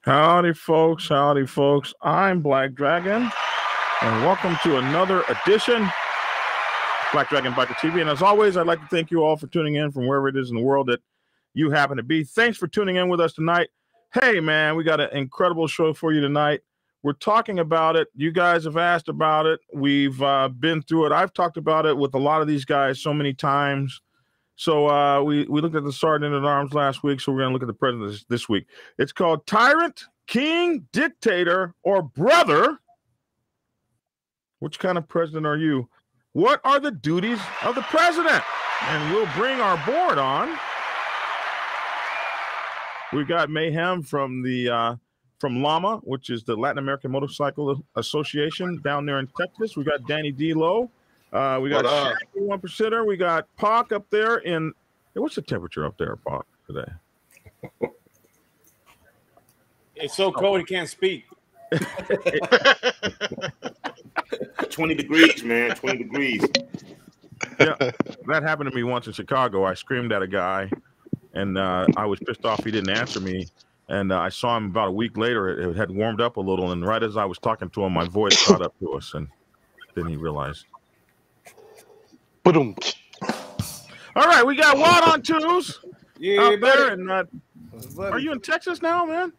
Howdy, folks. Howdy, folks. I'm Black Dragon, and welcome to another edition of Black Dragon Biker TV. And as always, I'd like to thank you all for tuning in from wherever it is in the world that you happen to be. Thanks for tuning in with us tonight. Hey, man, we got an incredible show for you tonight. We're talking about it. You guys have asked about it. We've been through it. I've talked about it with a lot of these guys so many times. So we looked at the Sergeant at Arms last week, so we're going to look at the president this week. It's called Tyrant, King, Dictator, or Brother. Which kind of president are you? What are the duties of the president? And we'll bring our board on. We've got Mayhem from LAMA, which is the Latin American Motorcycle Association down there in Texas. We got Danny D-Lo. We got Shaggy 1%er. We got Pac up there in. Hey, what's the temperature up there, Pac, today? It's so cold he can't speak. 20 degrees, man. 20 degrees. Yeah, that happened to me once in Chicago. I screamed at a guy, and I was pissed off he didn't answer me. And I saw him about a week later. It had warmed up a little, and right as I was talking to him, my voice caught up to us, and then he realized. Boom. All right, we got Watt on twos out there, and are you in Texas now, man?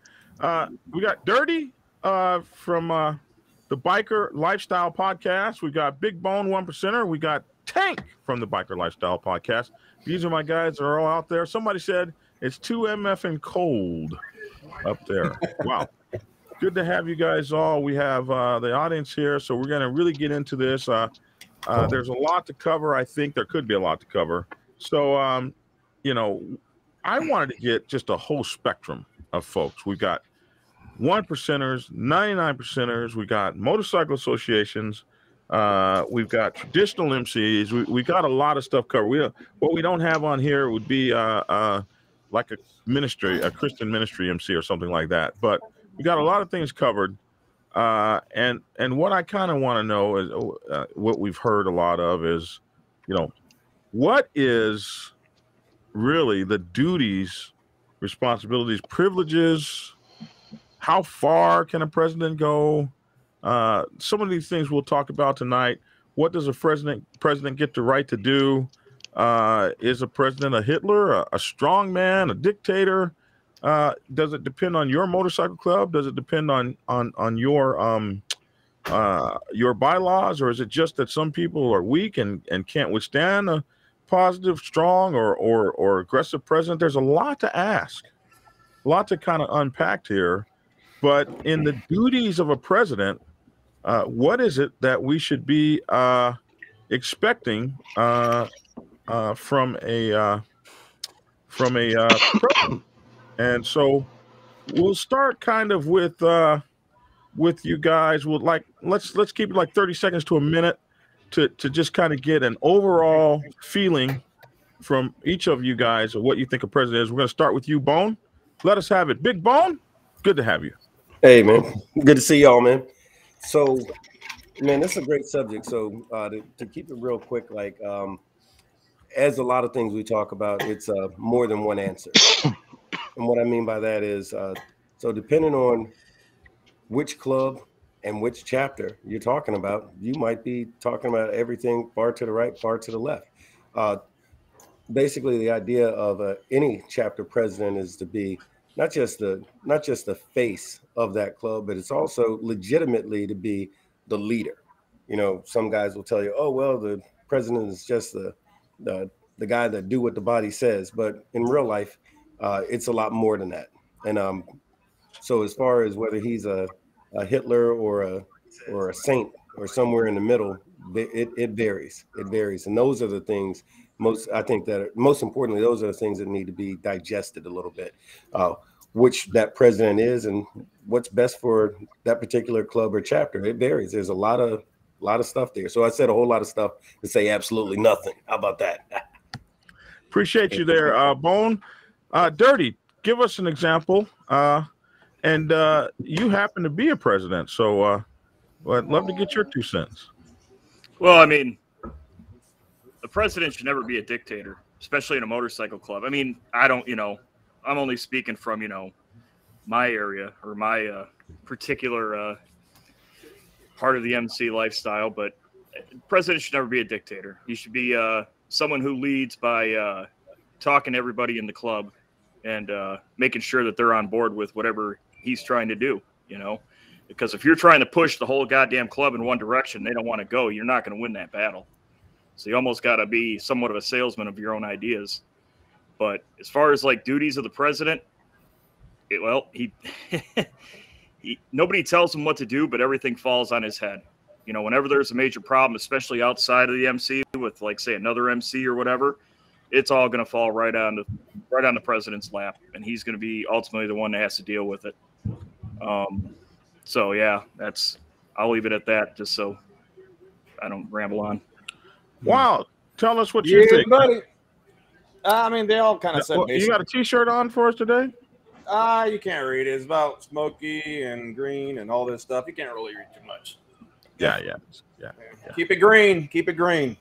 We got Dirty from the Biker Lifestyle Podcast. We got Big Bone 1%er. We got Tank from the Biker Lifestyle Podcast. These are my guys that are all out there. Somebody said it's 2MF and cold up there. Wow. Good to have you guys all. We have the audience here, so we're going to really get into this. There's a lot to cover. I think there could be a lot to cover. So, I wanted to get just a whole spectrum of folks. We've got 1%ers, 99%ers. We got motorcycle associations. We've got traditional MCs. We got a lot of stuff covered. What we don't have on here would be like a Christian ministry MC or something like that. But we got a lot of things covered. And what I kind of want to know is what we've heard a lot of is, what is really the duties, responsibilities, privileges? How far can a president go? Some of these things we'll talk about tonight. What does a president get the right to do? Is a president a Hitler, a strong man, a dictator? Does it depend on your motorcycle club? Does it depend on your bylaws, or is it just that some people are weak and can't withstand a positive, strong, or aggressive president? There's a lot to ask, a lot to kind of unpack here. But in the duties of a president, what is it that we should be expecting from a president? And so we'll start kind of with you guys. Let's keep it like 30 seconds to a minute to just kind of get an overall feeling from each of you guys of what you think a president is. We're going to start with you, Bone. Let us have it. Big Bone, good to have you. Hey, man. Good to see y'all, man. So, man, this is a great subject. So to keep it real quick, like as a lot of things we talk about, it's more than one answer. And what I mean by that is, so depending on which club and which chapter you're talking about, you might be talking about everything far to the right, far to the left. Basically, the idea of any chapter president is to be not just the face of that club, but it's also legitimately to be the leader. Some guys will tell you, oh, well, the president is just the guy that do what the body says. But in real life, it's a lot more than that. And so as far as whether he's a Hitler or a saint or somewhere in the middle, it varies. It varies. And those are the things most importantly, those are the things that need to be digested a little bit, which that president is and what's best for that particular club or chapter. It varies. There's a lot of stuff there. So I said a whole lot of stuff to say absolutely nothing. How about that? Appreciate you there, Bone. Dirty, give us an example. And you happen to be a president, so I'd love to get your 2 cents. Well, I mean, the president should never be a dictator, especially in a motorcycle club. I mean, I'm only speaking from, my area or my particular part of the MC lifestyle, but president should never be a dictator. He should be someone who leads by talking to everybody in the club and making sure that they're on board with whatever he's trying to do, you know, because if you're trying to push the whole goddamn club in one direction, they don't want to go, you're not going to win that battle. So you almost got to be somewhat of a salesman of your own ideas. But as far as like duties of the president, he nobody tells him what to do, but everything falls on his head. You know, whenever there's a major problem, especially outside of the MC with, like, say, another MC or whatever, it's all going to fall right on the president's lap, and he's going to be ultimately the one that has to deal with it. So yeah, I'll leave it at that, just so I don't ramble on. Wow, tell us what you think, buddy. I mean, they all kind of said. You got a T-shirt on for us today? You can't read it. It's about smoky and green and all this stuff. You can't really read too much. Yeah. Keep it green. Keep it green.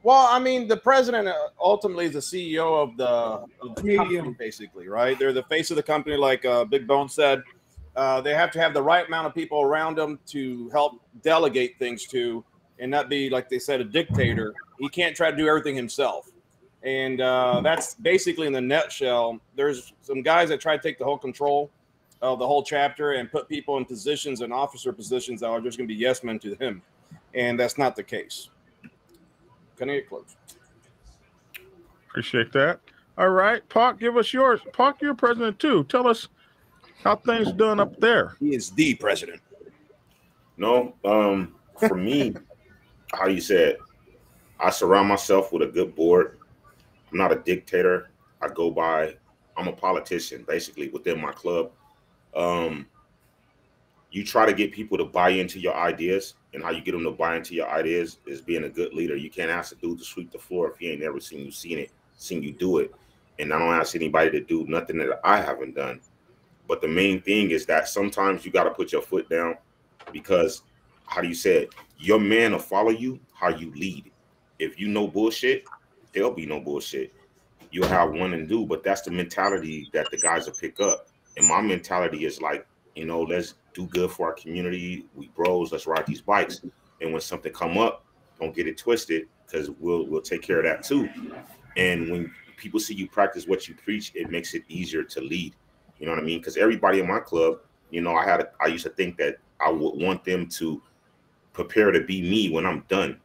Well, I mean, the president ultimately is the CEO of the company, basically, right? They're the face of the company, like Big Bone said. They have to have the right amount of people around them to help delegate things to, and not be, like they said, a dictator. He can't try to do everything himself. And that's basically, in the nutshell. There's some guys that try to take the whole control of the whole chapter and put people in positions and officer positions that are just going to be yes men to him. And that's not the case. Can I get close? Appreciate that. All right, Park, give us yours. Park, you're president too. Tell us how things done up there. He is the president. No, for me, how you said, I surround myself with a good board. I'm not a dictator. I'm a politician, basically, within my club. You try to get people to buy into your ideas, and how you get them to buy into your ideas is being a good leader. You can't ask a dude to sweep the floor if he ain't never seen you do it. And I don't ask anybody to do nothing that I haven't done. But the main thing is that sometimes you got to put your foot down, because, how do you say it? Your man will follow you how you lead. If you know bullshit, there'll be no bullshit. You'll have one and do, but that's the mentality that the guys will pick up. And my mentality is like, you know, let's do good for our community. We bros, let's ride these bikes. And when something come up, don't get it twisted, because we'll take care of that too. And when people see you practice what you preach, it makes it easier to lead. You know what I mean? Because everybody in my club, you know, I used to think that I would want them to prepare to be me when I'm done.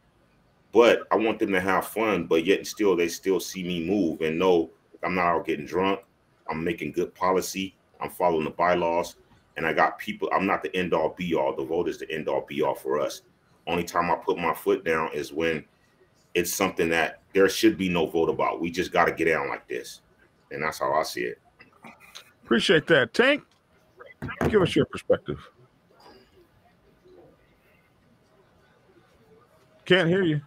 But I want them to have fun, but yet still they still see me move and know I'm not out getting drunk. I'm making good policy. I'm following the bylaws. And I got people. I'm not the end all be all. The vote is the end all be all for us. Only time I put my foot down is when it's something that there should be no vote about. We just got to get down like this. And that's how I see it. Appreciate that. Tank, give us your perspective. Can't hear you.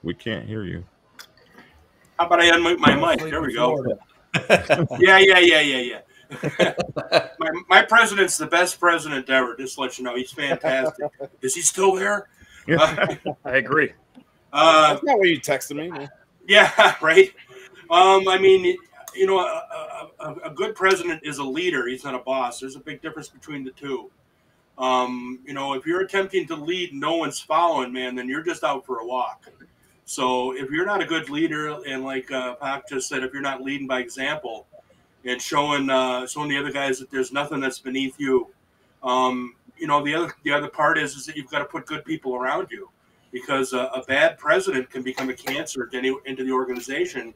We can't hear you. How about I unmute my mic? There we go. Yeah. my president's the best president ever. Just to let you know, he's fantastic. Is he still there? I agree. That's not what you texted me. Man. Yeah, right. I mean, you know, a good president is a leader. He's not a boss. There's a big difference between the two. You know, if you're attempting to lead, no one's following, man, then you're just out for a walk. So if you're not a good leader, and like Pac just said, if you're not leading by example and showing the other guys that there's nothing that's beneath you, you know, the other part is that you've got to put good people around you, because a bad president can become a cancer into the organization.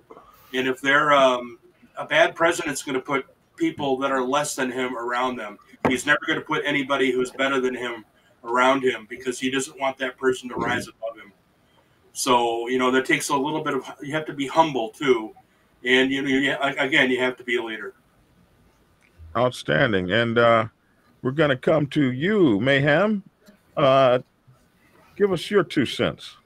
And if they're a bad president's going to put people that are less than him around them. He's never going to put anybody who's better than him around him, because he doesn't want that person to rise above him. So, you know, that takes a little bit of, you have to be humble too. And, you know, again, you have to be a leader. Outstanding. And we're going to come to you, Mayhem. Give us your 2 cents.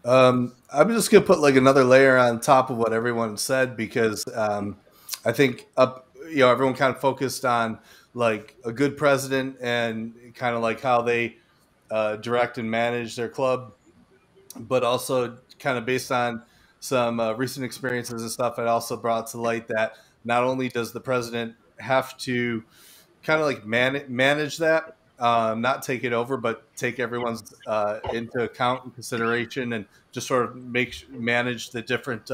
I'm just going to put like another layer on top of what everyone said, because I think everyone kind of focused on like a good president and kind of like how they direct and manage their club, but also kind of based on some recent experiences and stuff, it also brought to light that not only does the president have to kind of like manage that, not take it over, but take everyone's into account and consideration, and just sort of manage the different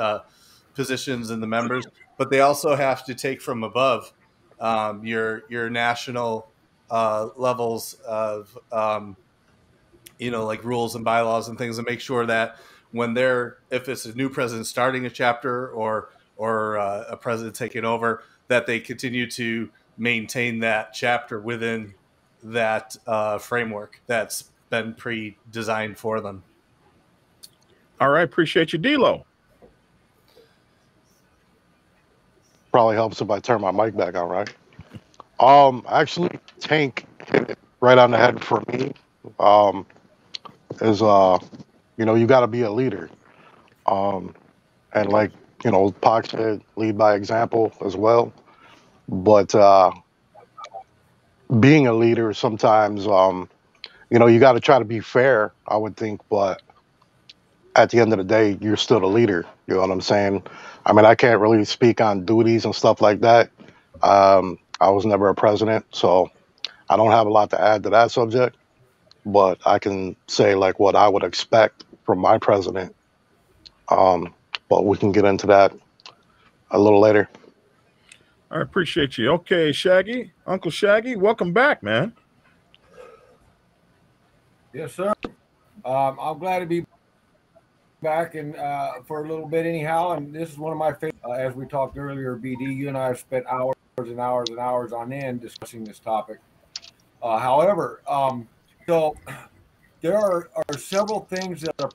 positions and the members. But they also have to take from above your national levels of like rules and bylaws and things, and make sure that when if it's a new president starting a chapter or a president taking over, that they continue to maintain that chapter within that framework that's been pre-designed for them. All right, appreciate you, D-Lo. Probably helps if I turn my mic back on, right? Actually, Tank hit it right on the head for me. You got to be a leader, and like Pac said, lead by example as well. But being a leader sometimes, you got to try to be fair, I would think. But at the end of the day, you're still the leader. You know what I'm saying? I mean, I can't really speak on duties and stuff like that. I was never a president, so I don't have a lot to add to that subject. But I can say like what I would expect from my president. But we can get into that a little later. I appreciate you. Okay, Shaggy, Uncle Shaggy, welcome back, man. Yes, sir. I'm glad to be back and for a little bit anyhow. And this is one of my favorite, as we talked earlier, BD, you and I have spent hours and hours and hours on end discussing this topic. However, so there are several things that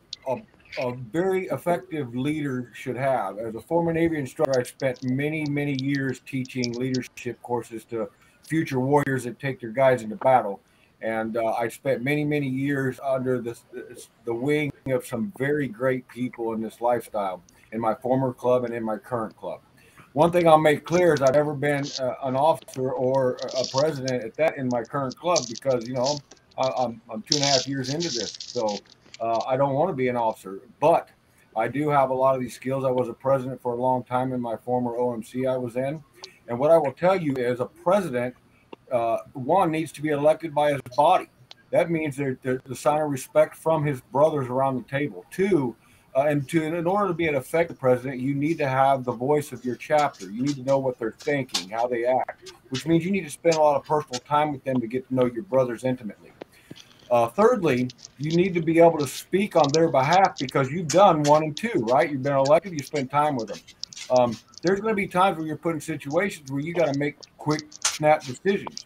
a very effective leader should have. As a former Navy instructor, I spent many, many years teaching leadership courses to future warriors that take their guys into battle. And I spent many, many years under the wing of some very great people in this lifestyle, in my former club and in my current club. One thing I'll make clear is I've never been an officer or a president at that in my current club, because, I'm 2.5 years into this. So I don't want to be an officer, but I do have a lot of these skills. I was a president for a long time in my former OMC I was in. And what I will tell you is a president, one, needs to be elected by his body. That means the sign of respect from his brothers around the table. Two, in order to be an effective president, you need to have the voice of your chapter. You need to know what they're thinking, how they act, which means you need to spend a lot of personal time with them to get to know your brothers intimately. Thirdly, you need to be able to speak on their behalf, because you've done 1 and 2, right? You've been elected, you spend time with them. There's going to be times where you're put in situations where you got to make quick, snap decisions.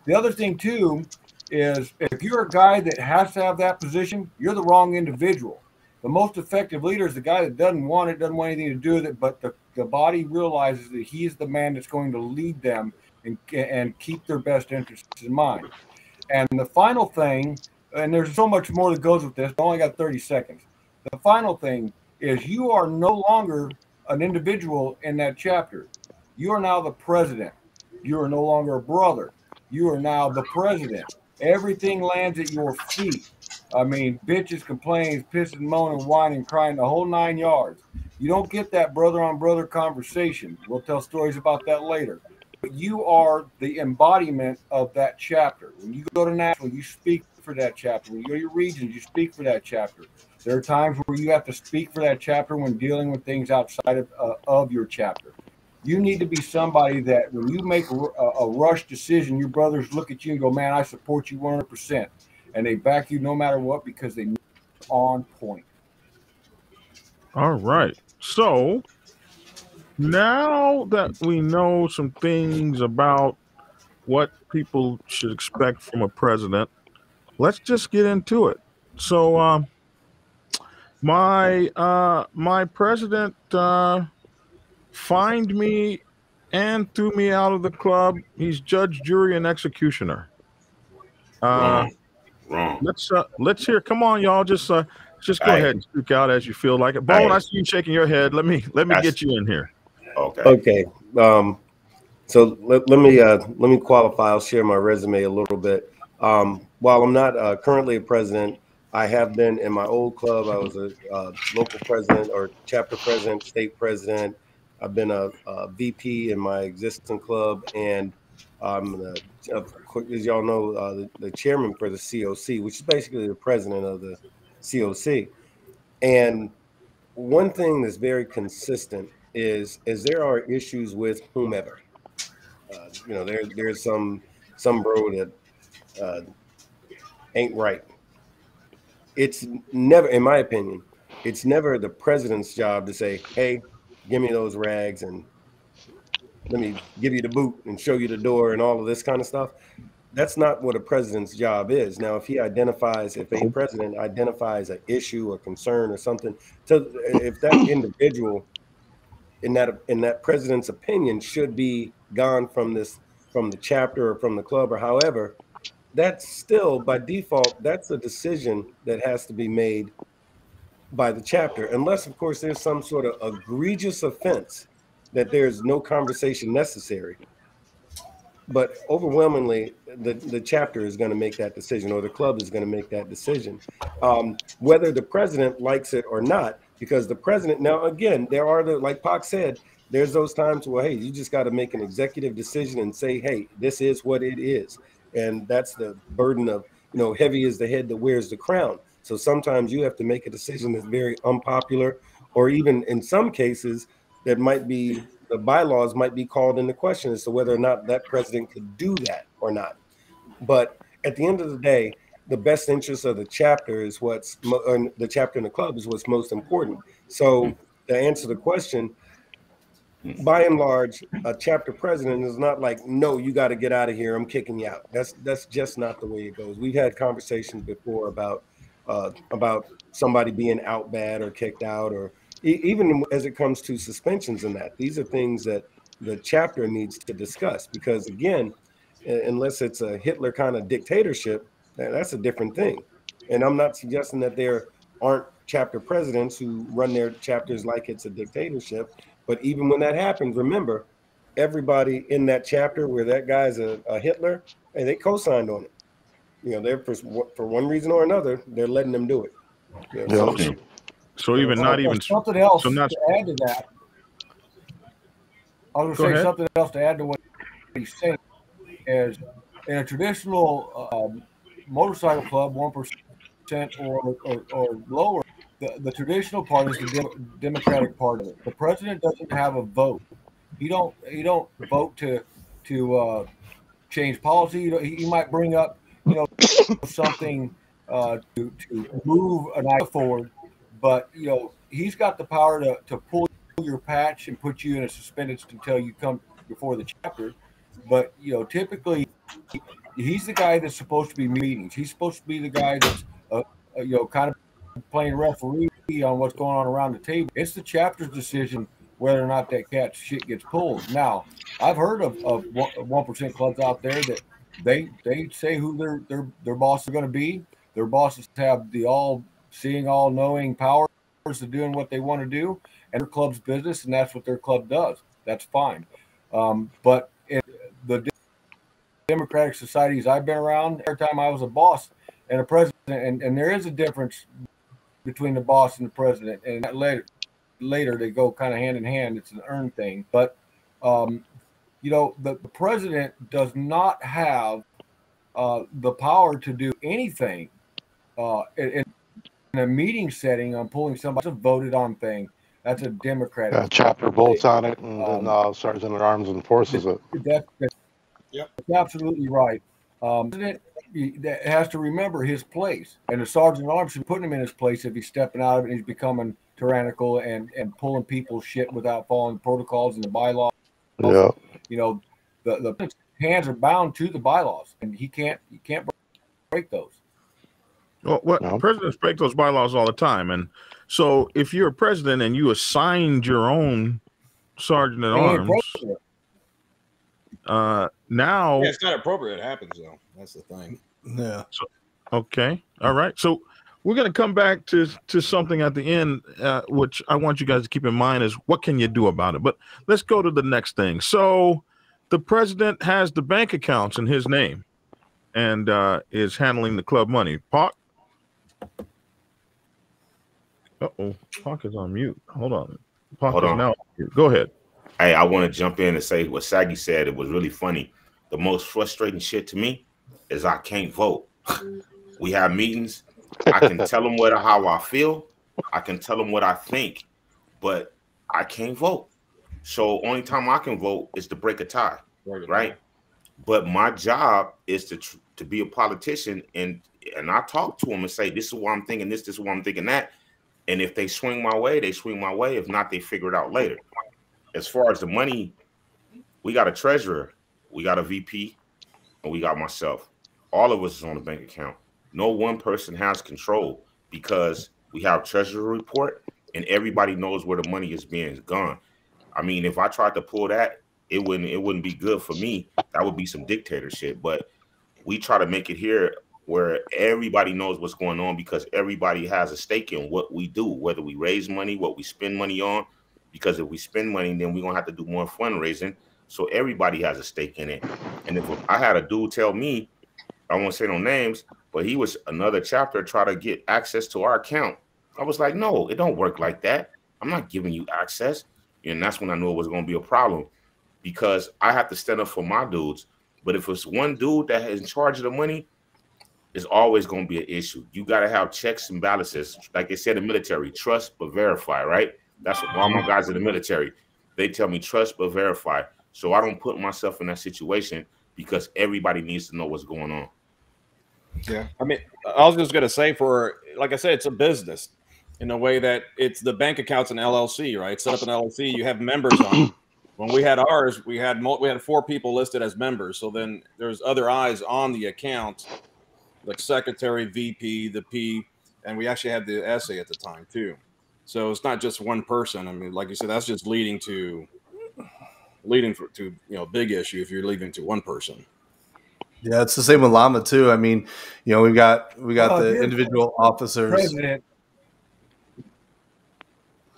The other thing, too, is if you're a guy that has to have that position, you're the wrong individual. The most effective leader is the guy that doesn't want anything to do with it, but the body realizes that he's the man that's going to lead them and keep their best interests in mind. And the final thing, and there's so much more that goes with this, I only got 30 seconds. The final thing is you are no longer an individual in that chapter. You are now the president. You are no longer a brother. You are now the president. Everything lands at your feet. I mean, bitches, complaints, pissing, moaning, whining, crying, the whole 9 yards. You don't get that brother-on-brother conversation. We'll tell stories about that later. But you are the embodiment of that chapter. When you go to national, you speak for that chapter. When you go to your regions, you speak for that chapter. There are times where you have to speak for that chapter when dealing with things outside of your chapter. You need to be somebody that when you make a rush decision, your brothers look at you and go, man, I support you 100%. And they back you no matter what, because they're on point. All right. So now that we know some things about what people should expect from a president, let's just get into it. So my president fined me and threw me out of the club. He's judge, jury, and executioner. Wrong. Let's hear. Come on, y'all. Just go ahead and speak out as you feel like it. Bone, I see you shaking your head. Let me get you in here. Okay. So let me qualify. I'll share my resume a little bit. While I'm not currently a president, I have been in my old club. I was a local president or chapter president, state president. I've been a VP in my existing club, and I'm as y'all know, the chairman for the COC, which is basically the president of the COC. And one thing that's very consistent is there are issues with whomever. You know, there's some bro that ain't right. It's never, in my opinion, it's never the president's job to say, hey, give me those rags and let me give you the boot and show you the door and all of this kind of stuff. That's not what a president's job is. Now, if a president identifies an issue or concern or something, if that individual in that president's opinion should be gone from the chapter or from the club or however, that's still by default, that's a decision that has to be made by the chapter, unless of course there's some sort of egregious offense that there's no conversation necessary. But overwhelmingly, the chapter is going to make that decision, or the club is going to make that decision, whether the president likes it or not. Because the president, now again, there are like Pac said, there's those times where, hey, you just got to make an executive decision and say, hey, this is what it is. And that's the burden of, heavy is the head that wears the crown. So sometimes you have to make a decision that's very unpopular, or even in some cases that might be, the bylaws might be called into question as to whether or not that president could do that or not. But at the end of the day, the best interest of the chapter is the chapter in the club is what's most important. So to answer the question, by and large, a chapter president is not like, no, you got to get out of here, I'm kicking you out. That's just not the way it goes. We've had conversations before about somebody being out bad or kicked out, or even as it comes to suspensions and that. These are things that the chapter needs to discuss, because again, unless it's a Hitler kind of dictatorship, that's a different thing. And I'm not suggesting that there aren't chapter presidents who run their chapters like it's a dictatorship. But even when that happens, remember, everybody in that chapter where that guy's a Hitler, and they co-signed on it. They're for one reason or another, they're letting them do it. So even not even something else to add to that. I was going to say something else to add to what he's saying is, in a traditional motorcycle club, 1% or lower, the traditional part is the Democratic part of it. The president doesn't have a vote. He don't vote to change policy. He might bring up something to move an idea forward, but he's got the power to pull your patch and put you in a suspended until you come before the chapter. But typically he's the guy that's supposed to be meetings. He's supposed to be the guy that's kind of playing referee on what's going on around the table. It's the chapter's decision whether or not that shit gets pulled. Now, I've heard of 1% clubs out there that they say who their bosses are going to be. Their bosses have the all-seeing, all-knowing powers of doing what they want to do, and their club's business, and that's what their club does. That's fine. But in the democratic societies I've been around, every time I was a boss and a president, and there is a difference between the boss and the president, and that later they go kind of hand in hand. It's an earned thing, but the president does not have the power to do anything in a meeting setting on pulling somebody. It's a voted on thing. That's a Democratic. Chapter votes on it, and then Sergeant at Arms enforces it. That's absolutely right. President has to remember his place, and the Sergeant at Arms should put him in his place if he's stepping out of it and he's becoming tyrannical and pulling people's shit without following the protocols and the bylaws. Yeah. The hands are bound to the bylaws, and he can't break those. Well, presidents break those bylaws all the time, and so if you're a president and you assigned your own sergeant at arms, now it's not appropriate. It happens though. That's the thing. Yeah. So, okay. All right. So we're going to come back to something at the end, which I want you guys to keep in mind is what can you do about it. But let's go to the next thing. So the president has the bank accounts in his name and is handling the club money. Pac? Uh-oh. Hawk is on mute. Hold on. Hawk is now on mute. Go ahead. Hey, I want to jump in and say what Saggy said. It was really funny. The most frustrating shit to me is I can't vote. We have meetings. I can tell them how I feel. I can tell them what I think, but I can't vote. So only time I can vote is to break a tie, right? But my job is to be a politician, and I talk to them and say, this is what I'm thinking, this is what I'm thinking that. And if they swing my way, they swing my way. If not, they figure it out later. As far as the money, we got a treasurer, we got a VP, and we got myself. All of us is on the bank account. No one person has control because we have treasury report and everybody knows where the money is being gone. I mean, if I tried to pull that, it wouldn't be good for me. That would be some dictatorship. But we try to make it here where everybody knows what's going on because everybody has a stake in what we do, whether we raise money, what we spend money on. Because if we spend money, then we're going to have to do more fundraising. So everybody has a stake in it. And if I had a dude tell me, I won't say no names, but he was another chapter try to get access to our account. I was like, no, it don't work like that. I'm not giving you access. And that's when I knew it was going to be a problem because I have to stand up for my dudes. But if it's one dude that is in charge of the money, it's always going to be an issue. You got to have checks and balances. Like they said in the military, trust but verify, right? That's what all my guys in the military, they tell me trust but verify. So I don't put myself in that situation because everybody needs to know what's going on. Yeah. I mean, I was just going to say like I said, it's a business in a way that it's the bank account's an LLC, right? Set up an LLC, you have members on. When we had ours, we had 4 people listed as members. So then there's other eyes on the account, like secretary, VP, the P, and we actually had the SA at the time too. So it's not just one person. I mean, like you said, that's just leading to big issue if you're leaving to one person. Yeah, it's the same with Llama too. I mean, we got the individual officers. President.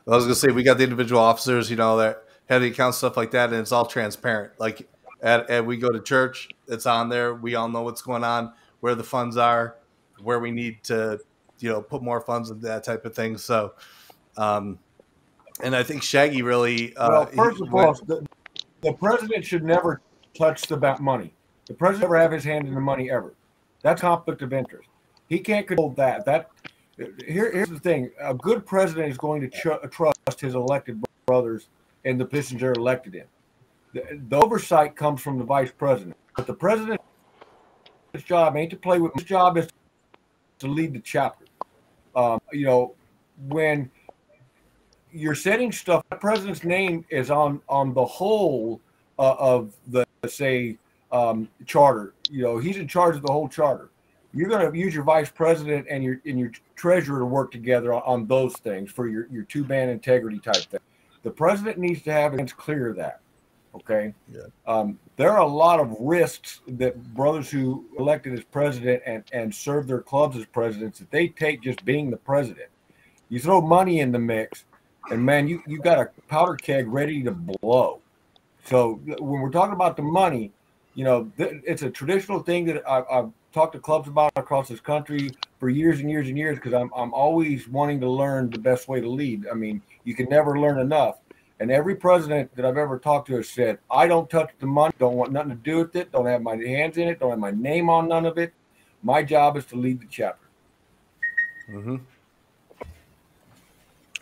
I was gonna say we got the individual officers, that have the account, stuff like that, and it's all transparent. Like at we go to church, it's on there. We all know what's going on, where the funds are, where we need to, put more funds into that type of thing. So. And I think Shaggy really. Well, first of all, the president should never touch the money. The president never have his hand in the money ever. That's conflict of interest. He can't control that. Here's the thing: a good president is going to trust his elected brothers in the positions they're elected in. The oversight comes from the vice president, but the president's job ain't to play with. His job is to lead the chapter. When you're setting stuff, the president's name is on the whole of the charter. He's in charge of the whole charter. You're going to use your vice president and your treasurer to work together on those things for your two-man integrity type thing. The president needs to have it clear of that. Okay. Yeah. There are a lot of risks that brothers who elected as president and serve their clubs as presidents that they take just being the president. You throw money in the mix, and man, you got a powder keg ready to blow. So when we're talking about the money, it's a traditional thing that I've talked to clubs about across this country for years and years and years because I'm always wanting to learn the best way to lead. I mean, you can never learn enough. And every president that I've ever talked to has said, I don't touch the money, don't want nothing to do with it, don't have my hands in it, don't have my name on none of it. My job is to lead the chapter. Mm-hmm.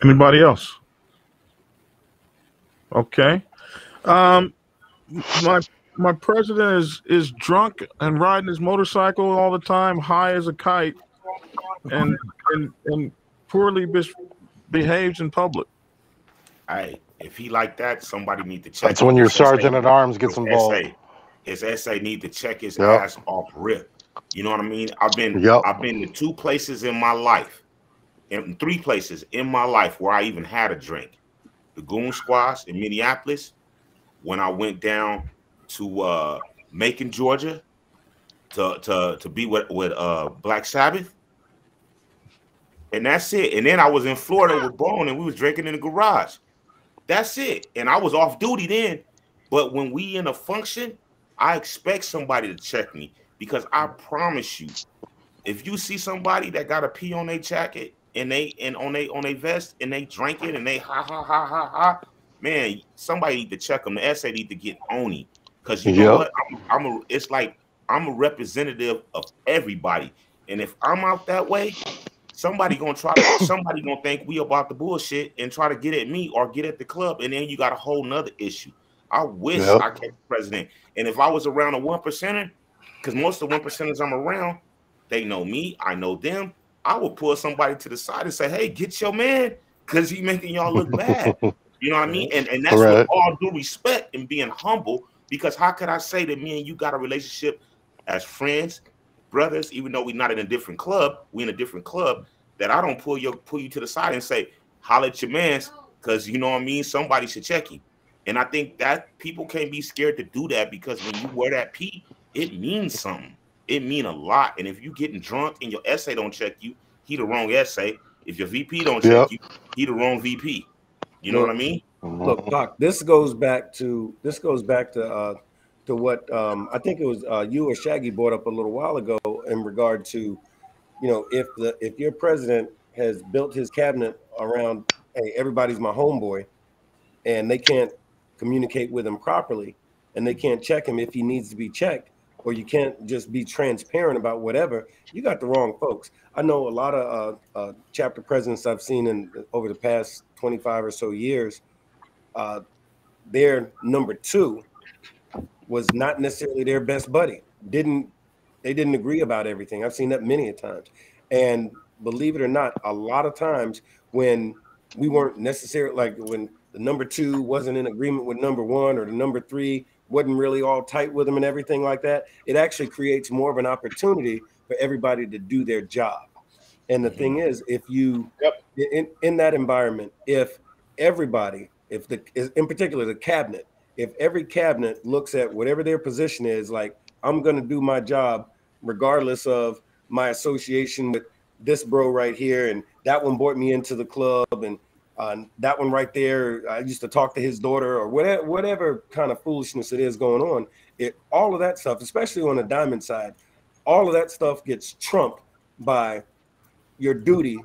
Anybody else? Okay. My president is drunk and riding his motorcycle all the time, high as a kite, and poorly behaves in public. Hey, if he like that, somebody need to check. That's when your sergeant at arms gets involved. His SA need to check his ass off rip. You know what I mean? I've been to 2 places in my life. In 3 places in my life where I even had a drink. The Goon Squash in Minneapolis, when I went down to Macon, Georgia, to be with Black Sabbath, and that's it. And then I was in Florida with Bone, and we was drinking in the garage. That's it. And I was off duty then. But when we in a function, I expect somebody to check me because I promise you, if you see somebody that got a P on their jacket and on their vest and they drink it and they ha ha ha ha ha, man, somebody need to check them. The SA need to get on it, because you know what? It's like I'm a representative of everybody, and if I'm out that way, somebody gonna think we about the bullshit and try to get at me or get at the club, and then you got a whole nother issue. I wish I kept president, and if I was around a 1%er, because most of the 1%ers I'm around, they know me, I know them. I would pull somebody to the side and say, "Hey, get your man, because he making y'all look bad." You know what I mean? And that's with all due respect and being humble, because how could I say that me and you got a relationship as friends, brothers, even though we're not in a different club, we in a different club, that I don't pull you to the side and say, "Holla at your mans," because you know what I mean? Somebody should check you. And I think that people can't be scared to do that, because when you wear that P, it means something. It mean a lot. And if you getting drunk and your SA don't check you, he the wrong SA. If your VP don't check you, he the wrong VP. You know what I mean? Look, Doc, this goes back to what I think it was you or Shaggy brought up a little while ago in regard to, if your president has built his cabinet around, hey, everybody's my homeboy, and they can't communicate with him properly, and they can't check him if he needs to be checked, or you can't just be transparent about whatever, you got the wrong folks. I know a lot of chapter presidents I've seen over the past 25 or so years. Their number two was not necessarily their best buddy. They didn't agree about everything. I've seen that many a times. And believe it or not, a lot of times when we weren't necessarily, like when the number two wasn't in agreement with number one, or the number three wasn't really all tight with them and everything like that, it actually creates more of an opportunity for everybody to do their job. And the thing is, if you, in that environment, if everybody, in particular the cabinet, if every cabinet looks at whatever their position is, like, I'm going to do my job regardless of my association with this bro right here, and that one brought me into the club, and that one right there, I used to talk to his daughter, or whatever kind of foolishness it is going on, all of that stuff, especially on the diamond side, all of that stuff gets trumped by your duty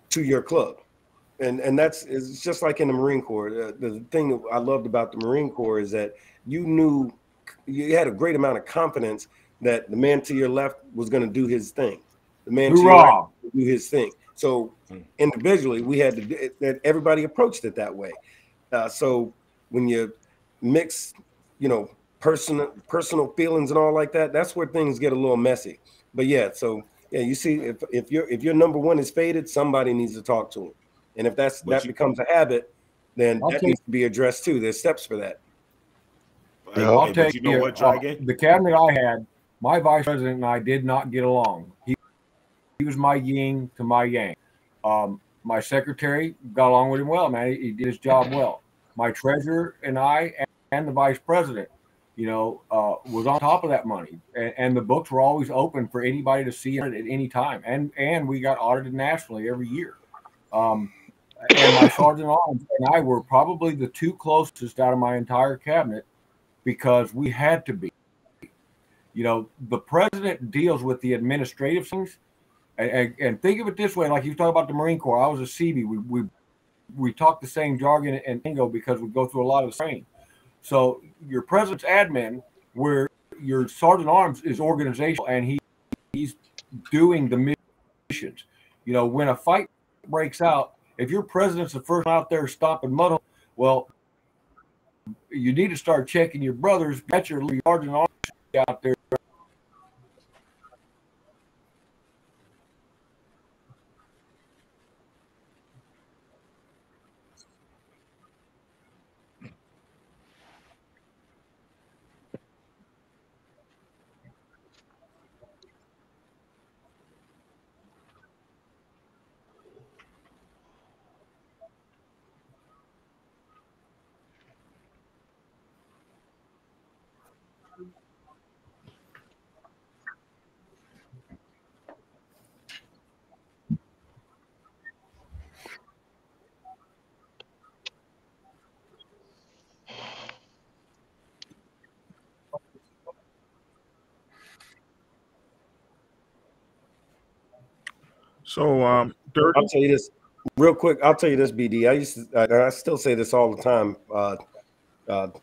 to your club. And it's just like in the Marine Corps. The thing that I loved about the Marine Corps is that you had a great amount of confidence that the man to your left was going to do his thing. The man to your right would do his thing. So individually, we had that everybody approached it that way. So when you mix, personal feelings and all like that, that's where things get a little messy. But yeah, so yeah, you see, if your number one is faded, somebody needs to talk to him. And if that becomes a habit, then that needs to be addressed too. There's steps for that. I'll tell you, the cabinet I had, my vice president and I did not get along. He was my yin to my yang. My secretary got along with him well, man. He did his job well. My treasurer and I and the vice president, was on top of that money. And the books were always open for anybody to see it at any time. And we got audited nationally every year. And my sergeant at arms and I were probably the two closest out of my entire cabinet, because we had to be. The president deals with the administrative things, and think of it this way: like you talk about the Marine Corps, I was a CB. We talk the same jargon and lingo because we go through a lot of the training. So your president's admin, where your sergeant at arms is organizational, and he's doing the missions. When a fight breaks out, if your president's the first out there stopping mud, well, you need to start checking your brothers. Get your sergeant at arms out there. So, Dirty. I'll tell you this real quick. I'll tell you this, BD. I still say this all the time.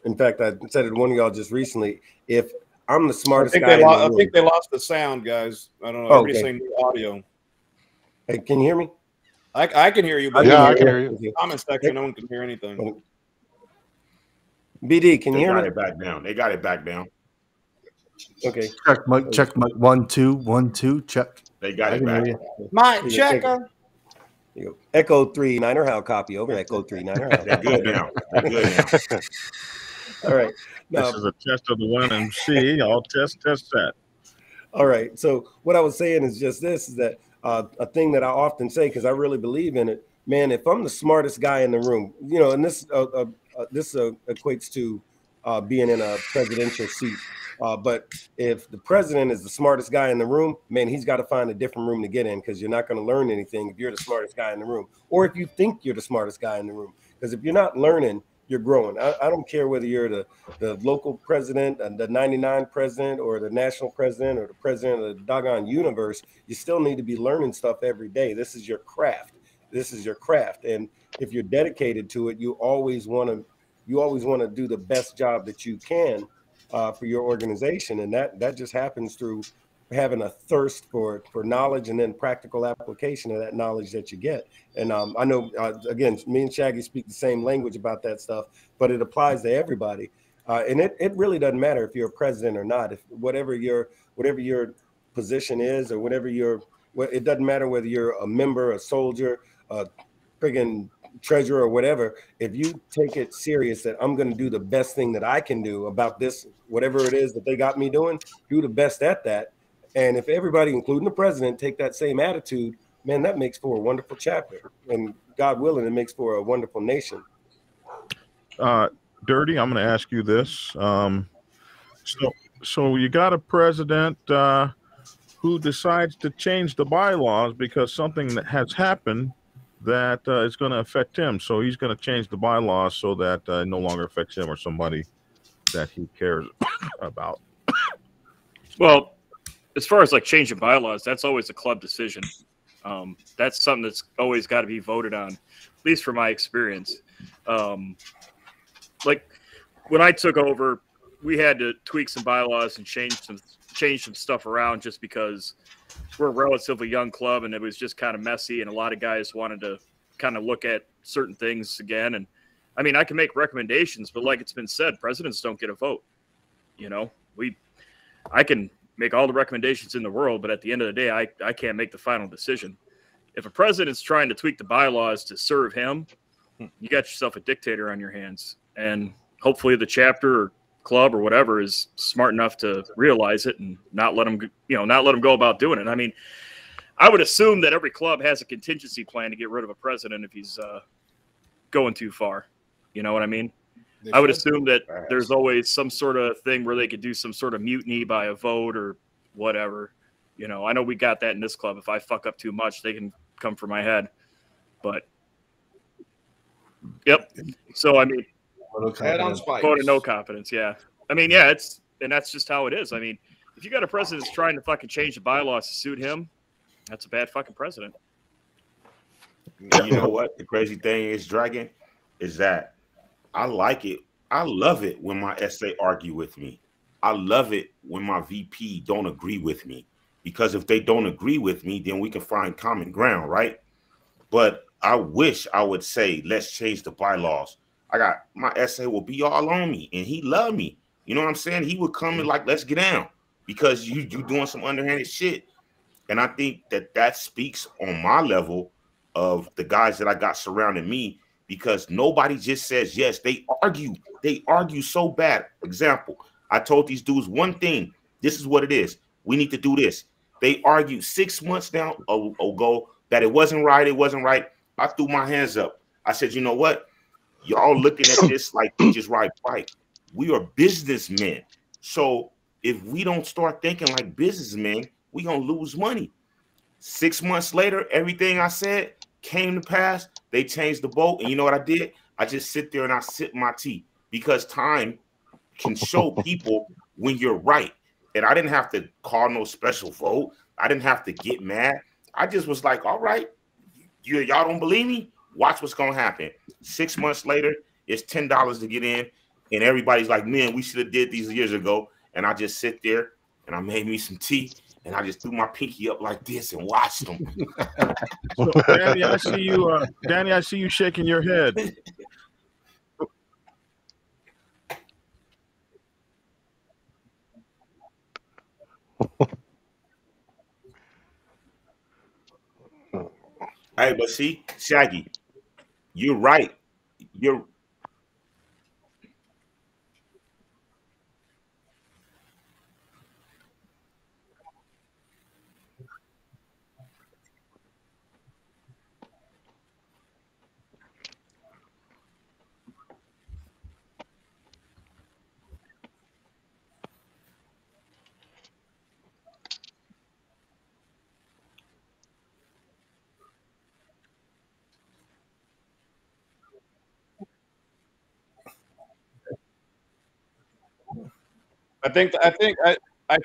In fact, I said it to one of y'all just recently. If I'm the smartest guy, I think they lost the sound, guys. I don't know. Everybody's saying audio. Hey, can you hear me? I can hear you. But yeah, I can hear you. Comment section, no one can hear anything. BD, can you hear me? They got it back down. They got it back down. Okay. Check mic 1 2 1 2 check. They got it back. Mike, checker. Echo 39er, how copy over? Echo 39er. They're good now. They're good now. All right. Now, this is a test of the one and see. I'll test that. All right. So what I was saying is just this: is that a thing that I often say because I really believe in it. Man, if I'm the smartest guy in the room, you know, and this equates to being in a presidential seat. But if the president is the smartest guy in the room, man, he's got to find a different room to get in because you're not going to learn anything if you're the smartest guy in the room, or if you think you're the smartest guy in the room. Because if you're not learning, you're growing. I don't care whether you're the local president, the 99 president, or the national president, or the president of the doggone universe. You still need to be learning stuff every day. This is your craft. This is your craft, and if you're dedicated to it, you always want to do the best job that you can for your organization, and that just happens through having a thirst for knowledge and then practical application of that knowledge that you get. And I know again, me and Shaggy speak the same language about that stuff, but it applies to everybody. And it really doesn't matter if you're a president or not. If whatever your position is, or it doesn't matter whether you're a member, a soldier, a friggin' treasurer, or whatever. If you take it serious that I'm going to do the best thing that I can do about this, whatever it is that they got me doing, do the best at that. And if everybody, including the president, take that same attitude, man, that makes for a wonderful chapter. And God willing, it makes for a wonderful nation. Dirty, I'm going to ask you this. So you got a president who decides to change the bylaws because something that has happened that is going to affect him. So he's going to change the bylaws so that it no longer affects him or somebody that he cares about. Well, as far as like changing bylaws, that's always a club decision. That's something that's always got to be voted on, at least from my experience. Like when I took over, we had to tweak some bylaws and change some stuff around just because we're a relatively young club and it was just kind of messy, and a lot of guys wanted to kind of look at certain things again. And I mean, I can make recommendations, but like it's been said, presidents don't get a vote. You know, I can make all the recommendations in the world, but at the end of the day, I can't make the final decision. If a president's trying to tweak the bylaws to serve him, you got yourself a dictator on your hands. And hopefully the chapter or club or whatever is smart enough to realize it and not let them go about doing it. I mean, I would assume that every club has a contingency plan to get rid of a president if he's going too far. You know what I mean? I would assume that there's always some sort of thing where they could do some sort of mutiny by a vote or whatever. You know, I know we got that in this club. If I fuck up too much, they can come for my head. But, yep. So, I mean, vote of no confidence, yeah. I mean, yeah, that's just how it is. I mean, if you got a president that's trying to fucking change the bylaws to suit him, that's a bad fucking president. You know what? The crazy thing is, Dragon, is that I like it. I love it when my SA argue with me. I love it when my VP don't agree with me, because if they don't agree with me, then we can find common ground, right? But I wish I would say, let's change the bylaws. I got my SA will be all on me, and he loved me. You know what I'm saying? He would come and like, let's get down because you doing some underhanded shit. And I think that speaks on my level of the guys that I got surrounding me, because nobody just says yes. They argue. They argue so bad. Example, I told these dudes one thing. This is what it is. We need to do this. They argued 6 months down ago that it wasn't right. It wasn't right. I threw my hands up. I said, you know what? Y'all looking at this like we just ride bike. We are businessmen. So if we don't start thinking like businessmen, we gonna lose money. 6 months later, everything I said came to pass. They changed the boat, and you know what I did? I just sit there and I sip my tea, because time can show people when you're right. And I didn't have to call no special vote. I didn't have to get mad. I just was like, all right, y'all don't believe me? Watch what's gonna happen. 6 months later, it's $10 to get in, and everybody's like, man, we should have did these years ago. And I just sit there and I made me some tea, and I just threw my pinky up like this and watched them. So, Danny, I see you. Danny, I see you shaking your head. Hey, but see, Shaggy, you're right. I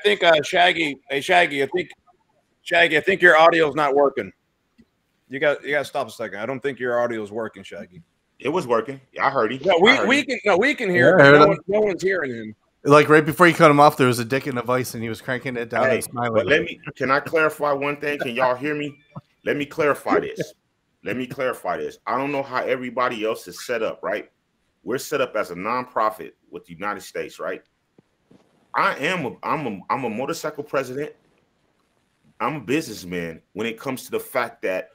think Shaggy. Hey, Shaggy. I think your audio's not working. You got to stop a second. I don't think your audio is working, Shaggy. It was working. I heard him. No, we can hear it. No one's hearing him. Like right before you cut him off, there was a dick in the vice, and he was cranking it down and smiling. But can I clarify one thing? Can y'all hear me? Let me clarify this. I don't know how everybody else is set up, right? We're set up as a nonprofit with the United States, right? I'm a motorcycle president. I'm a businessman when it comes to the fact that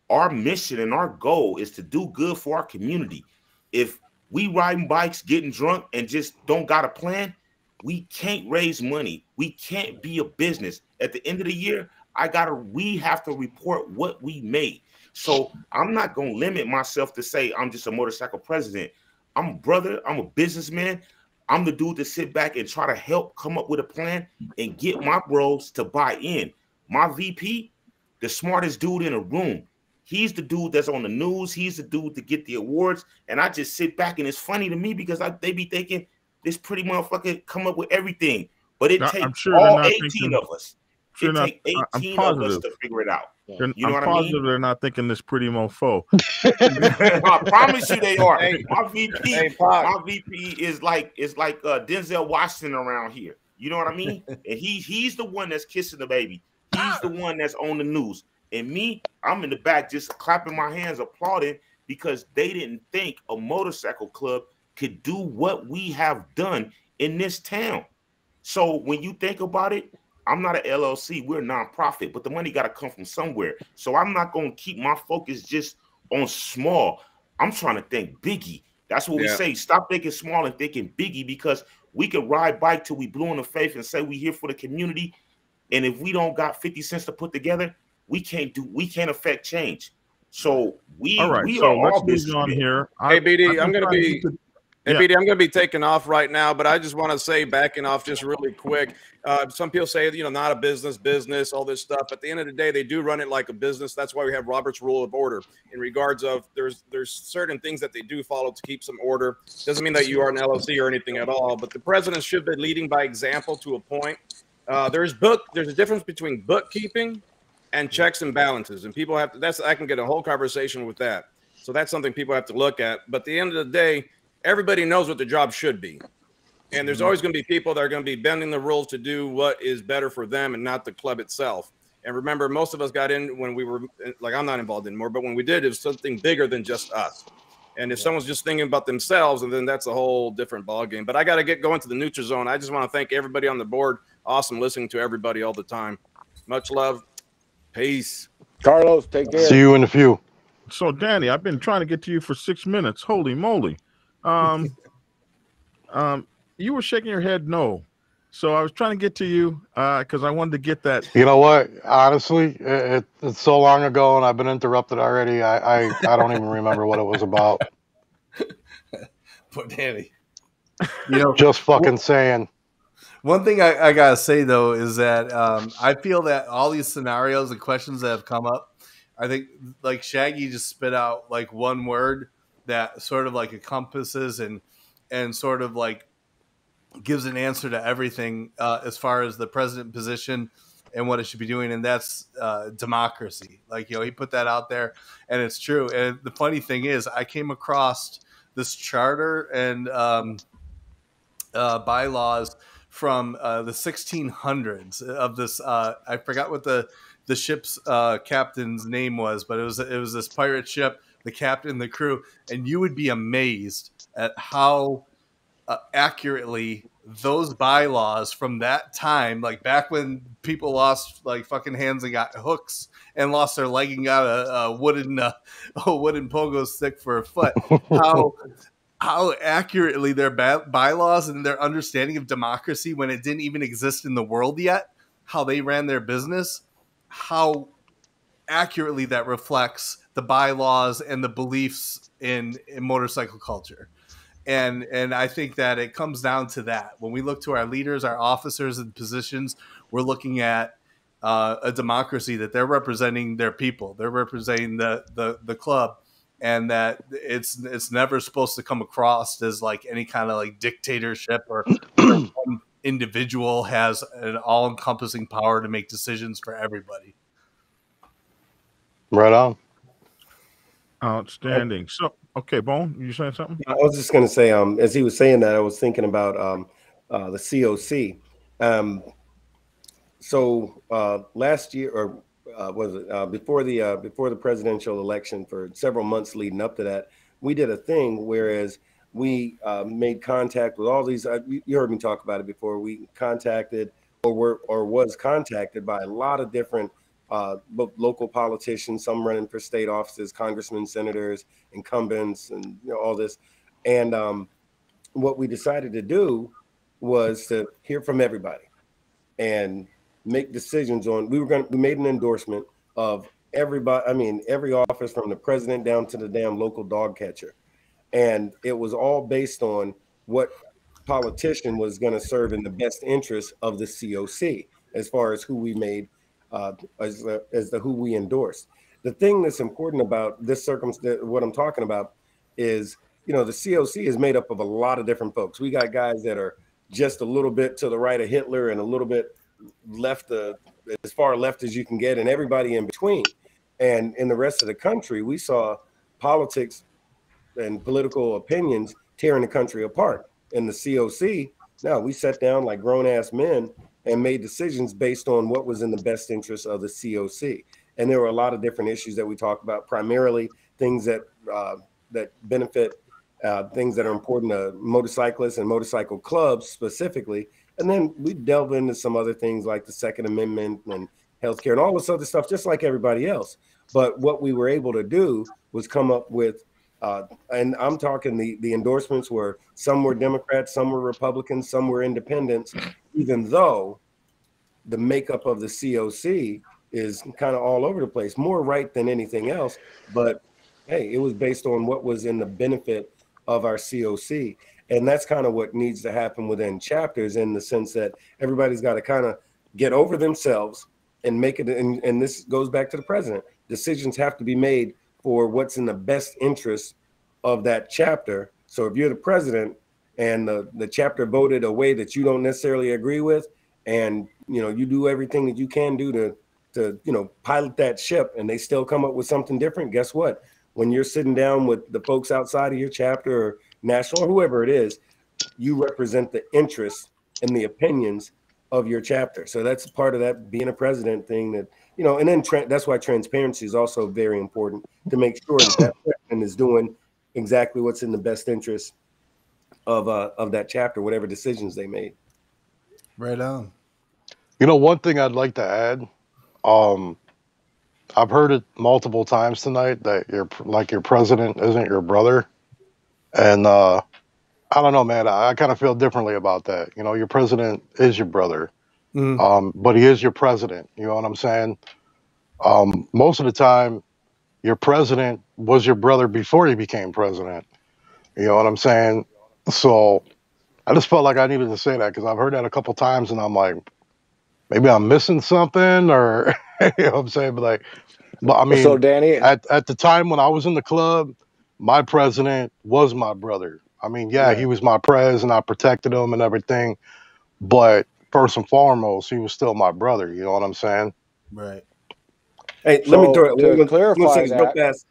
our mission and our goal is to do good for our community. If we riding bikes, getting drunk, and just don't got a plan, we can't raise money. We can't be a business. At the end of the year, we have to report what we made. So I'm not going to limit myself to say I'm just a motorcycle president. I'm a brother. I'm a businessman. I'm the dude to sit back and try to help come up with a plan and get my bros to buy in. My VP, the smartest dude in a room. He's the dude that's on the news. He's the dude to get the awards. And I just sit back, and it's funny to me because they be thinking this pretty motherfucker come up with everything. But it takes all 18 of us. It takes 18 of us to figure it out. You know what I mean? I'm positive they're not thinking this pretty mofo. I promise you they are. My VP is like Denzel Washington around here. You know what I mean? And he's the one that's kissing the baby. He's the one that's on the news. And me, I'm in the back just clapping my hands, applauding because they didn't think a motorcycle club could do what we have done in this town. So when you think about it, I'm not an LLC. We're a nonprofit, but the money got to come from somewhere. So I'm not going to keep my focus just on small. I'm trying to think biggie. That's what we say. Stop thinking small and thinking biggie, because we can ride bike till we blue in the face and say we here for the community. And if we don't got 50 cents to put together, we can't affect change. So we are all business on here. Hey, BD, I'm going to be taking off right now, but I just want to say, backing off just really quick. Some people say, not a business, all this stuff. At the end of the day, they do run it like a business. That's why we have Robert's Rule of Order in regards of there's certain things that they do follow to keep some order. Doesn't mean that you are an LLC or anything at all, but the president should be leading by example to a point. There's a difference between bookkeeping and checks and balances, and people have to. I can get a whole conversation with that. So that's something people have to look at. But at the end of the day, everybody knows what the job should be. And there's always going to be people that are going to be bending the rules to do what is better for them and not the club itself. And remember, most of us got in when we were like, I'm not involved anymore, but when we did, it was something bigger than just us. And if someone's just thinking about themselves, and then that's a whole different ballgame. But I got to get going to the neutral zone. I just want to thank everybody on the board. Awesome listening to everybody all the time. Much love. Peace. Carlos, take care. See you in a few. So, Danny, I've been trying to get to you for 6 minutes. Holy moly. You were shaking your head no. So I was trying to get to you because I wanted to get that. You know what? Honestly, it's so long ago, and I've been interrupted already. I don't even remember what it was about. Poor Danny. Just fucking saying. One thing I gotta say though is that I feel that all these scenarios and questions that have come up, I think like Shaggy just spit out like one word that sort of like encompasses and sort of like gives an answer to everything as far as the president position and what it should be doing, and that's democracy. Like, he put that out there, and it's true. And the funny thing is, I came across this charter and bylaws from the 1600s of this. I forgot what the ship's captain's name was, but it was this pirate ship, the captain, the crew, and you would be amazed at how accurately those bylaws from that time, like back when people lost like fucking hands and got hooks and lost their leg and got a wooden pogo stick for a foot, how accurately their bylaws and their understanding of democracy, when it didn't even exist in the world yet, how they ran their business, how accurately that reflects the bylaws and the beliefs in motorcycle culture. And I think that it comes down to that. When we look to our leaders, our officers and positions, we're looking at a democracy that they're representing their people. They're representing the club, and that it's never supposed to come across as like any kind of like dictatorship or one individual has an all-encompassing power to make decisions for everybody. Right on. Outstanding. So, okay, Bone, you saying something? I was just going to say, as he was saying that, I was thinking about the COC. So last year, or was it before the presidential election, for several months leading up to that, we did a thing whereas we made contact with all these. You heard me talk about it before. We contacted or was contacted by a lot of different local politicians, some running for state offices, congressmen, senators, incumbents, and all this. And what we decided to do was to hear from everybody and make decisions on. We made an endorsement of everybody. I mean, every office from the president down to the damn local dog catcher, and it was all based on what politician was going to serve in the best interest of the COC as far as who we made. As who we endorsed. The thing that's important about this circumstance, what I'm talking about, is the COC is made up of a lot of different folks. We got guys that are just a little bit to the right of Hitler and a little bit left, as far left as you can get, and everybody in between. And in the rest of the country, we saw politics and political opinions tearing the country apart. In the COC, now we sat down like grown-ass men and made decisions based on what was in the best interest of the COC. And there were a lot of different issues that we talked about, primarily things that benefit, things that are important to motorcyclists and motorcycle clubs specifically. And then we delve into some other things like the Second Amendment and healthcare and all this other stuff, just like everybody else. But what we were able to do was come up with, and I'm talking the endorsements were, some were Democrats, some were Republicans, some were independents, even though the makeup of the COC is kind of all over the place, more right than anything else. But hey, it was based on what was in the benefit of our COC. And that's kind of what needs to happen within chapters, in the sense that everybody's got to kind of get over themselves and make it. And this goes back to the president. Decisions have to be made for what's in the best interest of that chapter. So if you're the president and the chapter voted a way that you don't necessarily agree with, and you do everything that you can do to pilot that ship, and they still come up with something different, guess what? When you're sitting down with the folks outside of your chapter or national or whoever it is, you represent the interests and the opinions of your chapter. So that's part of that being a president thing, that and then that's why transparency is also very important, to make sure that president is doing exactly what's in the best interest of that chapter, whatever decisions they made. Right on. One thing I'd like to add, I've heard it multiple times tonight that your president isn't your brother. And I don't know, man, I kind of feel differently about that. Your president is your brother, but he is your president. You know what I'm saying? Most of the time, your president was your brother before he became president. You know what I'm saying? So I just felt like I needed to say that, because I've heard that a couple times, and I'm like, maybe I'm missing something, or you know what I'm saying? But I mean, so Danny, at the time when I was in the club, my president was my brother. I mean, yeah, he was my pres, and I protected him and everything. But first and foremost, he was still my brother. You know what I'm saying? Right. Hey, So let me throw it. to clarify real fast,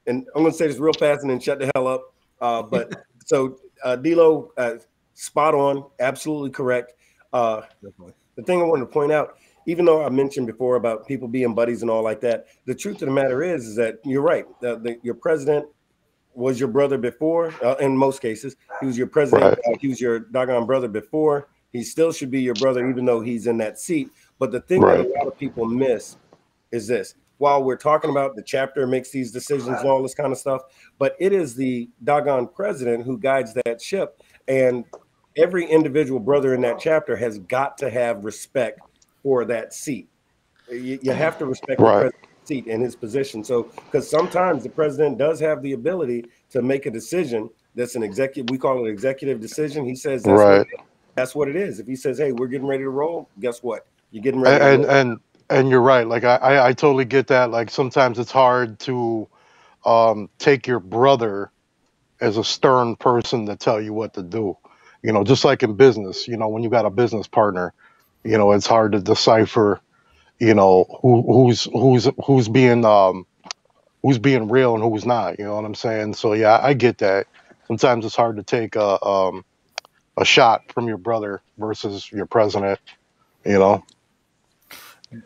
and I'm going to say this real fast and then shut the hell up. But so D-Lo, spot on, absolutely correct. The thing I wanted to point out, even though I mentioned before about people being buddies and all like that, the truth of the matter is that you're right. Your president was your brother before. In most cases, he was your president. Right. He was your doggone brother before. He still should be your brother, even though he's in that seat. But the thing that a lot of people miss is this. While we're talking about the chapter makes these decisions and all this kind of stuff, but it is the doggone president who guides that ship. And every individual brother in that chapter has got to have respect for that seat. You have to respect the president's seat and his position. So, because sometimes the president does have the ability to make a decision that's an executive, we call it an executive decision. He says that's what it is. If he says, hey, we're getting ready to roll, guess what? You're getting ready to roll. And you're right. Like I totally get that. Like sometimes it's hard to take your brother as a stern person to tell you what to do. You know, just like in business, you know, when you got a business partner, you know, it's hard to decipher, you know, who's being real and who's not. You know what I'm saying? So yeah, I get that. Sometimes it's hard to take a shot from your brother versus your president. You know.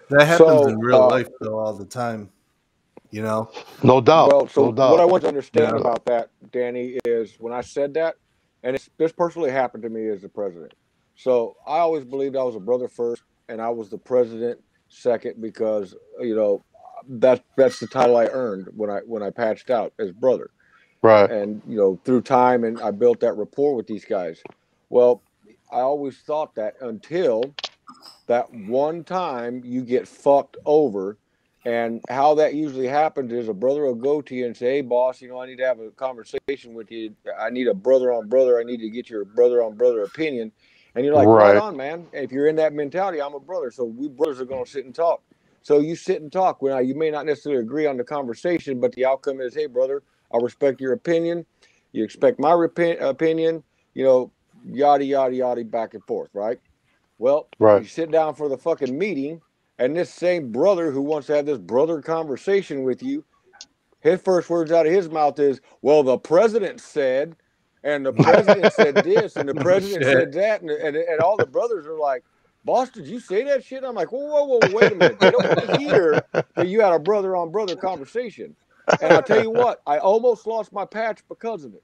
That happens in real life though all the time, you know. No doubt. Well, so no doubt. what I want to understand about that, Danny, is when I said that, and this personally happened to me as the president. So I always believed I was a brother first, and I was the president second because you know that's the title I earned when I patched out as brother. Right. And you know through time, and I built that rapport with these guys. Well, I always thought that until that one time you get fucked over. And how that usually happens is a brother will go to you and say, hey, boss, you know, I need to have a conversation with you. I need a brother on brother. I need to get your brother on brother opinion. And you're like, right on, man. If you're in that mentality, I'm a brother. So we brothers are going to sit and talk. So you sit and talk. Well, you may not necessarily agree on the conversation, but the outcome is, hey, brother, I respect your opinion. You expect my opinion, you know, yada, yada, yada, back and forth, right? Well, you sit down for the fucking meeting. And this same brother who wants to have this brother conversation with you, his first words out of his mouth is, well, the president said, and the president said this, and the president said that, and all the brothers are like, boss, did you say that shit? I'm like, whoa, wait a minute. They don't want to hear that you had a brother-on-brother conversation. And I'll tell you what, I almost lost my patch because of it.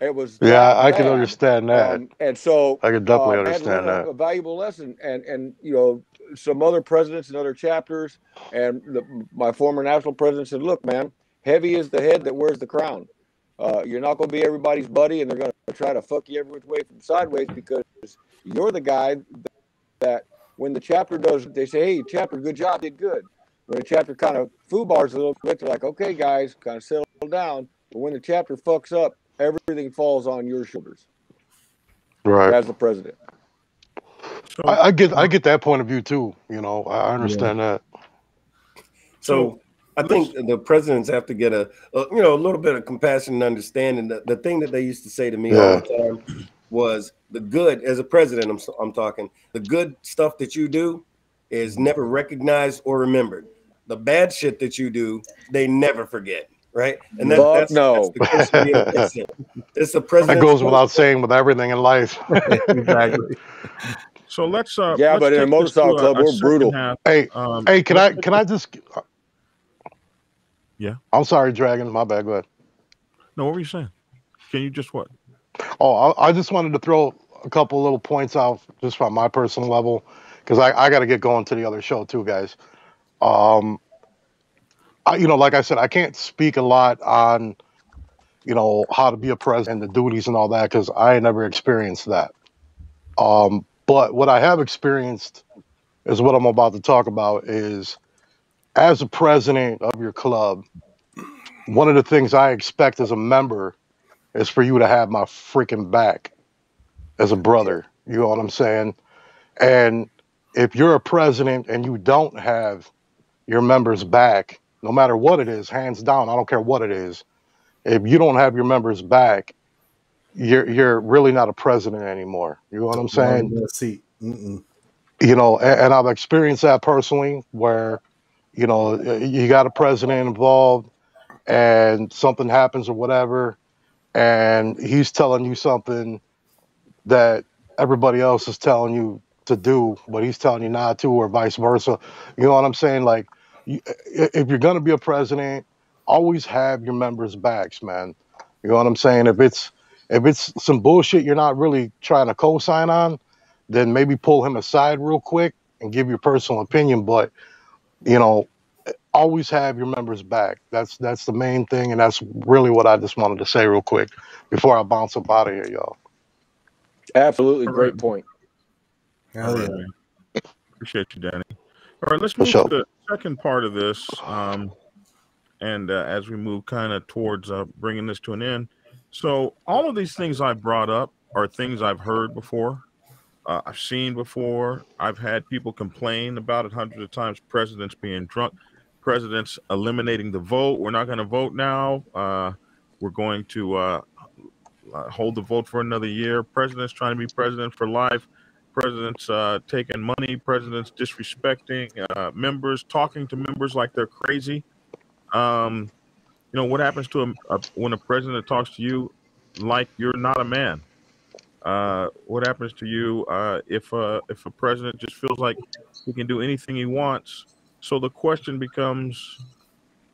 It was I can understand that. And so I can definitely understand that. A valuable lesson, and you know, some other presidents and other chapters, and my former national president said, "Look, man, heavy is the head that wears the crown. You're not going to be everybody's buddy, and they're going to try to fuck you every which way from sideways because you're the guy that when the chapter does, they say, hey, chapter, good job, did good. When the chapter kind of foobars a little bit, they're like, okay, guys, kind of settle down. But when the chapter fucks up, everything falls on your shoulders, right? As the president. So, I get that point of view too. You know, I understand that. So I think the presidents have to get a little bit of compassion and understanding. The thing that they used to say to me all the time was the good as a president. I'm talking the good stuff that you do is never recognized or remembered. The bad shit that you do, they never forget. Right, and that's the curse of being a president. It's the president. That goes without saying with everything in life. Exactly. So let's but in a motorcycle club we're brutal. Hey, can I just? Yeah. I'm sorry, Dragon. My bad. Go ahead. No, what were you saying? Can you just what? Oh, I just wanted to throw a couple little points out just from my personal level because I got to get going to the other show too, guys. Like I said, I can't speak a lot on, how to be a president, the duties and all that, because I never experienced that. But what I have experienced is what I'm about to talk about is as a president of your club, one of the things I expect as a member is for you to have my freaking back as a brother. You know what I'm saying? And if you're a president and you don't have your members back, no matter what it is, hands down, I don't care what it is. If you don't have your members back, you're really not a president anymore. You know what I'm saying? You know, and I've experienced that personally, where you know you got a president involved, and something happens or whatever, and he's telling you something that everybody else is telling you to do, but he's telling you not to, or vice versa. You know what I'm saying? Like, if you're going to be a president, always have your members' backs, man. You know what I'm saying? If it's some bullshit you're not really trying to co-sign on, then maybe pull him aside real quick and give your personal opinion. But you know, always have your members' back. That's the main thing, and that's really what I just wanted to say real quick before I bounce up out of here, y'all. Absolutely, great point. All right, man. Appreciate you, Danny. All right, let's move to the second part of this. And as we move kind of towards bringing this to an end. So all of these things I brought up are things I've heard before. I've seen before. I've had people complain about it hundreds of times. Presidents being drunk. Presidents eliminating the vote. We're not going to vote now. We're going to hold the vote for another year. Presidents trying to be president for life. Presidents taking money. Presidents disrespecting members, talking to members like they're crazy. You know, what happens to when a president talks to you like you're not a man? What happens to you if a president just feels like he can do anything he wants? So the question becomes,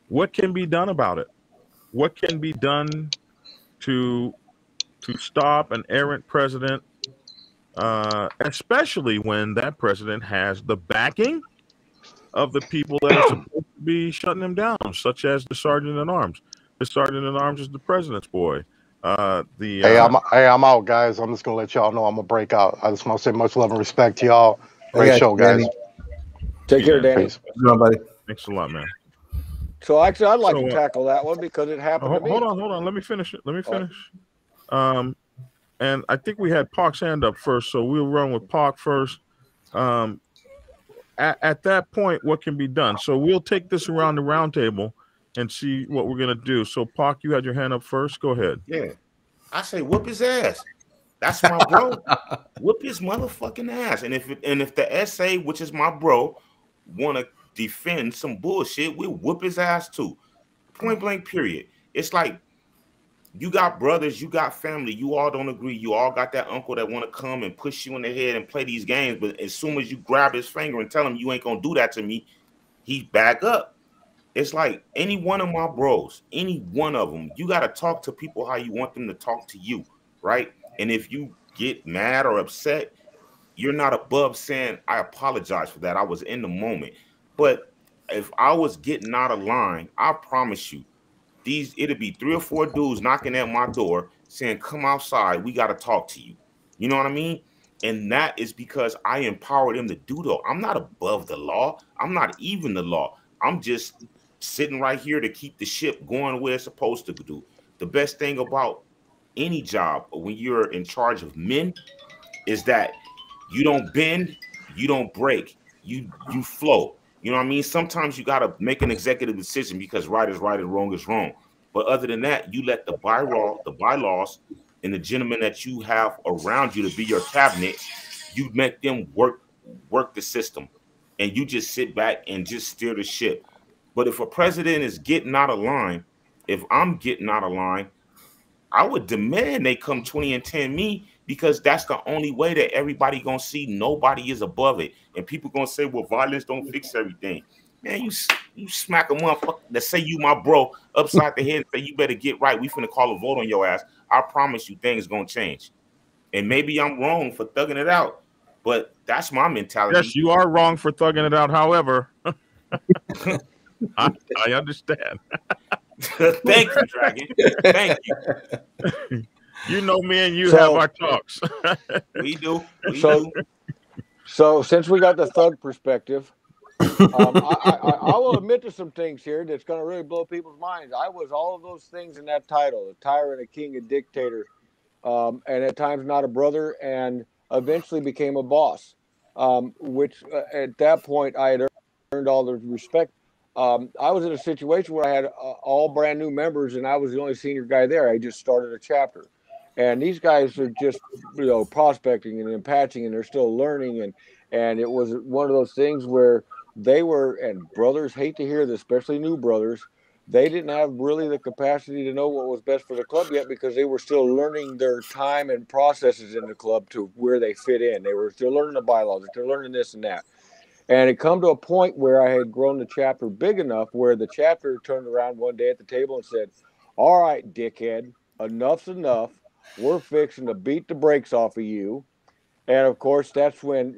what can be done about it? What can be done to stop an errant president, especially when that president has the backing of the people that are supposed to be shutting him down, such as the sergeant at arms. The sergeant at arms is the president's boy. Hey, I'm out, guys. I'm just gonna let y'all know I'm gonna break out. I just want to say much love and respect to y'all. Great show, guys. Take care, Danny. Thanks a lot, man. So actually, I'd like to tackle that one because it happened to me. Hold on. Let me finish it. And I think we had Pac's hand up first, so we'll run with Pac first. At that point, what can be done? So we'll take this around the round table and see what we're gonna do. So Pac, you had your hand up first. Go ahead. Yeah, I say whoop his ass. That's my bro. Whoop his motherfucking ass. And if the SA, which is my bro, want to defend some bullshit, we'll whoop his ass too. Point blank. Period. It's like you got brothers, you got family, you all don't agree. You all got that uncle that want to come and push you in the head and play these games. But as soon as you grab his finger and tell him you ain't gonna do that to me, he back up. It's like any one of my bros, any one of them, you got to talk to people how you want them to talk to you, right? And if you get mad or upset, you're not above saying, I apologize for that. I was in the moment. But if I was getting out of line, I promise you, it'll be 3 or 4 dudes knocking at my door saying, come outside. We got to talk to you. You know what I mean? And that is because I empower them to do though. I'm not above the law. I'm not even the law. I'm just sitting right here to keep the ship going where it's supposed to do. The best thing about any job when you're in charge of men is that you don't bend, you don't break, you flow. You know what I mean? Sometimes you got to make an executive decision because right is right and wrong is wrong. But other than that, you let the bylaws, and the gentlemen that you have around you to be your cabinet, you make them work the system. And you just sit back and just steer the ship. But if a president is getting out of line, if I'm getting out of line, I would demand they come 20 and 10 me, because that's the only way that everybody gonna see nobody is above it. And people gonna say, well, violence don't fix everything. Man, you smack a motherfucker that say you my bro upside the head and say you better get right. We finna call a vote on your ass. I promise you things gonna change. And maybe I'm wrong for thugging it out, but that's my mentality. Yes, you are wrong for thugging it out. However, I understand. Thank you, Dragon. Thank you. You know, me and you have our talks. We do. So since we got the thug perspective, I will admit to some things here that's going to really blow people's minds. I was all of those things in that title: a tyrant, a king, a dictator, and at times not a brother, and eventually became a boss, which at that point I had earned all the respect. I was in a situation where I had all brand new members, and I was the only senior guy there. I just started a chapter. And these guys are just, prospecting and patching, and they're still learning. And it was one of those things where they were, and brothers hate to hear this, especially new brothers, they didn't have really the capacity to know what was best for the club yet, because they were still learning their time and processes in the club to where they fit in. They were still learning the bylaws, they're learning this and that. And it come to a point where I had grown the chapter big enough where the chapter turned around one day at the table and said, "All right, dickhead, enough's enough. We're fixing to beat the brakes off of you." And of course, that's when,